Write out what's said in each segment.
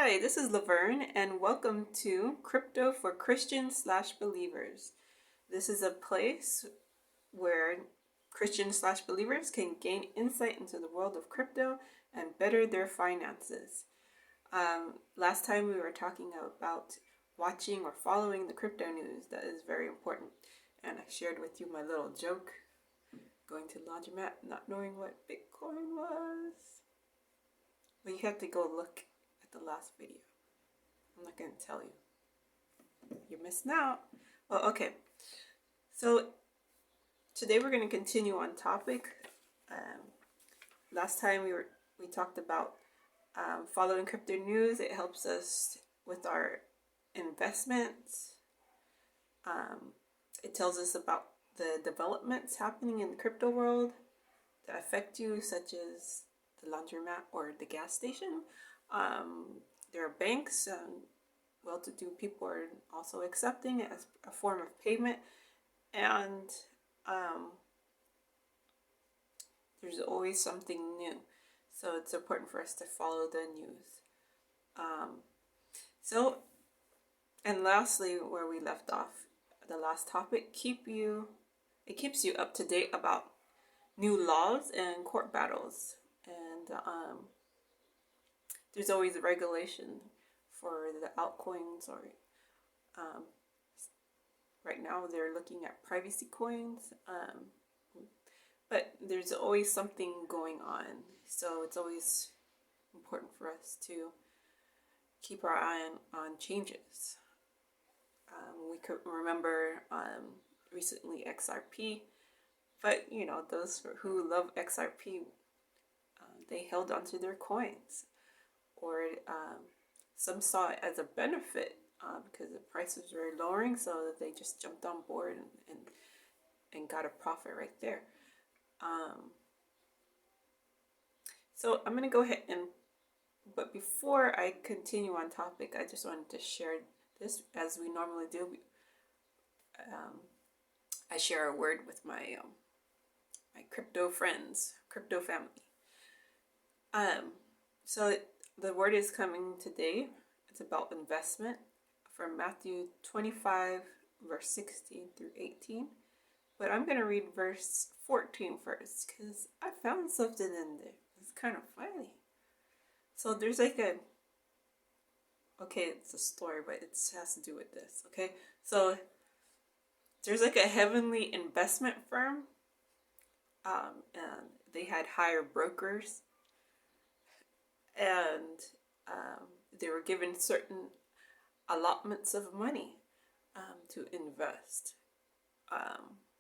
Hi, this is Laverne, and welcome to Crypto for Christians/Believers. This is a place where Christians/Believers can gain insight into the world of crypto and better their finances. Last time we were talking about watching or following the crypto news. That is very important. And I shared with you my little joke going to the laundromat, not knowing what Bitcoin was. But you have to go look at the last video. I'm not going to tell you. You're missing out. Well, okay. So today we're going to continue on topic. Last time we talked about following crypto news. It helps us with our investments. It tells us about the developments happening in the crypto world that affect you, such as the laundromat or the gas station. There are banks, well-to-do people are also accepting it as a form of payment, and there's always something new. So it's important for us to follow the news. And lastly, where we left off, the last topic, it keeps you up to date about new laws and court battles. And there's always a regulation for the altcoins, or right now they're looking at privacy coins. But there's always something going on. So it's always important for us to keep our eye on changes. We could remember recently XRP, but those who love XRP, they held onto their coins, or some saw it as a benefit because the prices were lowering, so they just jumped on board and got a profit right there. So I'm going to go ahead but before I continue on topic, I just wanted to share this as we normally do. I share a word with my crypto friends, crypto family. So the word is coming today. It's about investment from Matthew 25, verse 16 through 18. But I'm going to read verse 14 first because I found something in there. It's kind of funny. So there's it's a story, but it has to do with this, okay? So there's a heavenly investment firm, and they had hired brokers, and they were given certain allotments of money to invest.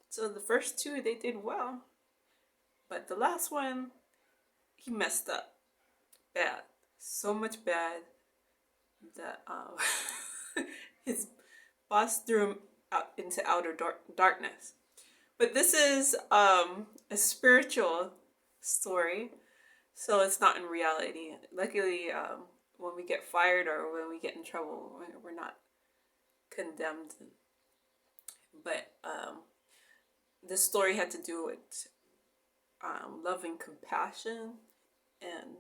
So the first two, they did well, but the last one, he messed up bad, so much bad that his boss threw him out into outer darkness. But this is a spiritual story, so it's not in reality. Luckily, when we get fired or when we get in trouble, we're not condemned. But this story had to do with loving compassion and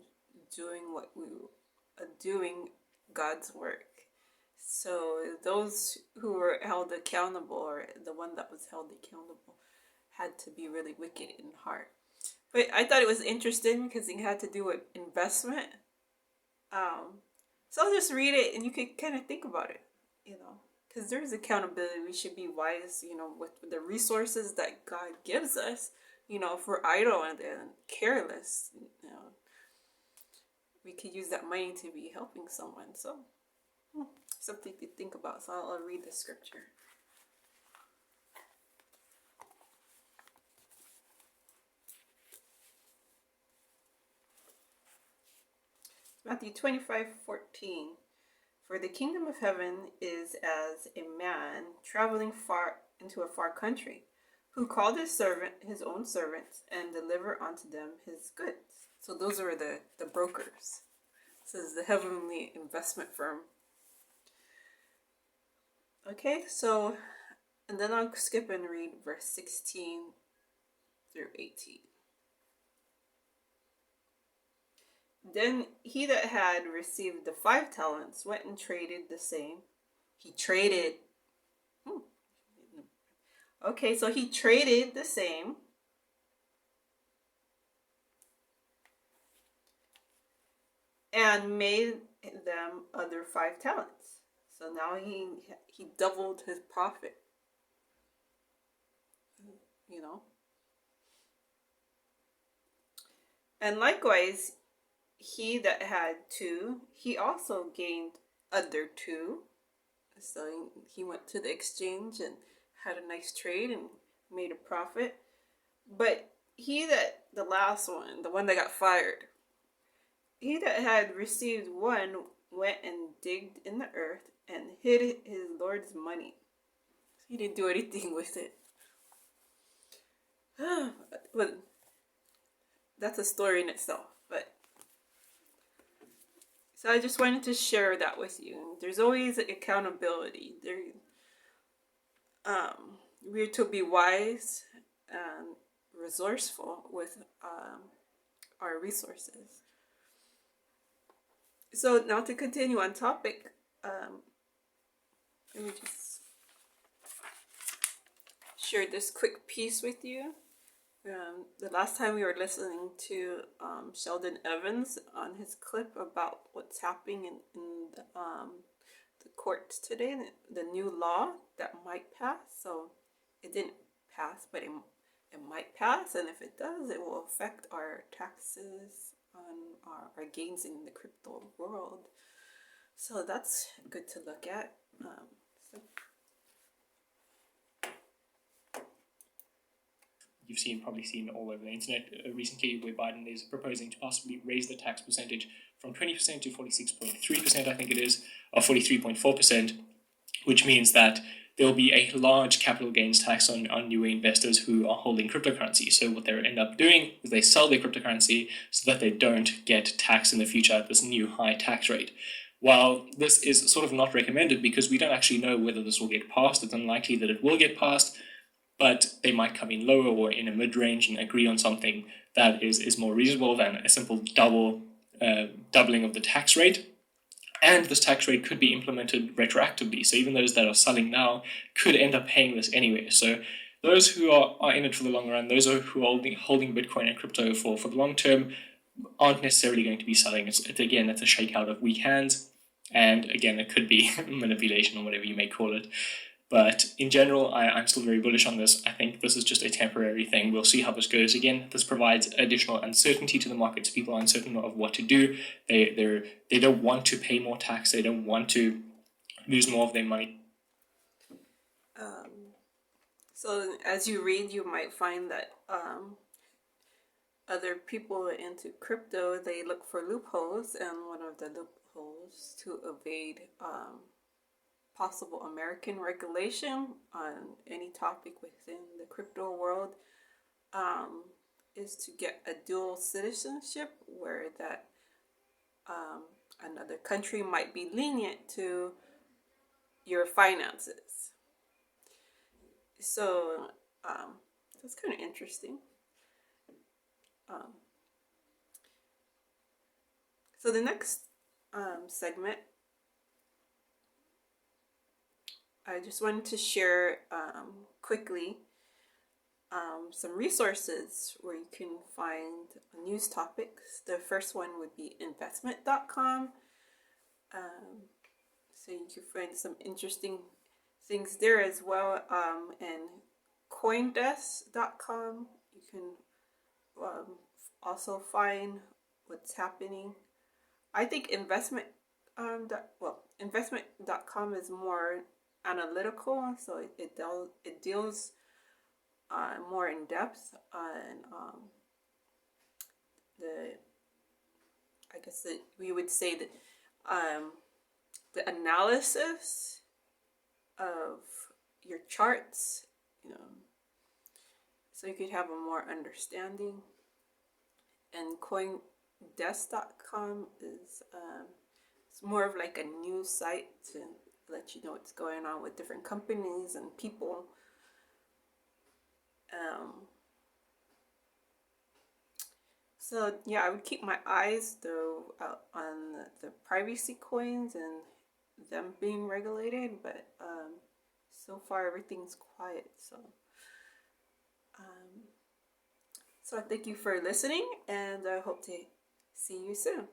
doing God's work. So those who were held accountable, or the one that was held accountable, had to be really wicked in heart. But I thought it was interesting because it had to do with investment. So I'll just read it and you could kind of think about it, because there's accountability. We should be wise, with the resources that God gives us. If we're idle and careless, we could use that money to be helping someone. So something to think about. So I'll read the scripture. Matthew 25:14. For the kingdom of heaven is as a man traveling far into a far country, who called his own servants, and delivered unto them his goods. So those are the brokers. This is the heavenly investment firm. Okay, so, and then I'll skip and read verse 16 through 18. Then he that had received the 5 talents went and traded the same. He traded. Okay, so he traded the same and made them other 5 talents. So now he doubled his profit. You know. And likewise, he that had 2, he also gained other 2. So he went to the exchange and had a nice trade and made a profit. But the last one, the one that got fired, he that had received 1 went and digged in the earth and hid his Lord's money. He didn't do anything with it. But that's a story in itself. But so I just wanted to share that with you. There's always accountability. We're to be wise and resourceful with our resources. So now to continue on topic, let me just share this quick piece with you. The last time we were listening to Sheldon Evans on his clip about what's happening in the courts today, the new law that might pass. So it didn't pass, but it might pass, and if it does, it will affect our taxes on our gains in the crypto world. So that's good to look at. You've probably seen all over the internet recently where Biden is proposing to possibly raise the tax percentage from 20% to 46.3%, I think it is, or 43.4%, which means that there will be a large capital gains tax on new investors who are holding cryptocurrency. So what they end up doing is they sell their cryptocurrency so that they don't get taxed in the future at this new high tax rate. While this is sort of not recommended because we don't actually know whether this will get passed, it's unlikely that it will get passed, but they might come in lower or in a mid-range and agree on something that is more reasonable than a simple doubling of the tax rate. And this tax rate could be implemented retroactively. So even those that are selling now could end up paying this anyway. So those who are in it for the long run, those who are holding Bitcoin and crypto for the long term, aren't necessarily going to be selling. It's a shakeout of weak hands. And again, it could be manipulation or whatever you may call it. But in general, I'm still very bullish on this. I think this is just a temporary thing. We'll see how this goes. Again, this provides additional uncertainty to the markets. People are uncertain of what to do. They don't want to pay more tax. They don't want to lose more of their money. So as you read, you might find that other people into crypto, they look for loopholes, and one of the loopholes to evade possible American regulation on any topic within the crypto world is to get a dual citizenship, where that another country might be lenient to your finances. So that's kind of interesting. So the next segment, I just wanted to share quickly some resources where you can find news topics. The first one would be investment.com. So you can find some interesting things there as well. And coindesk.com, you can also find what's happening. I think investment.com is more analytical, so it deals more in depth on we would say that the analysis of your charts, so you could have a more understanding. And coindesk.com is it's more of like a news site to let you know what's going on with different companies and people. So yeah, I would keep my eyes though out on the privacy coins and them being regulated, but so far everything's quiet. Um, so I thank you for listening, and I hope to see you soon.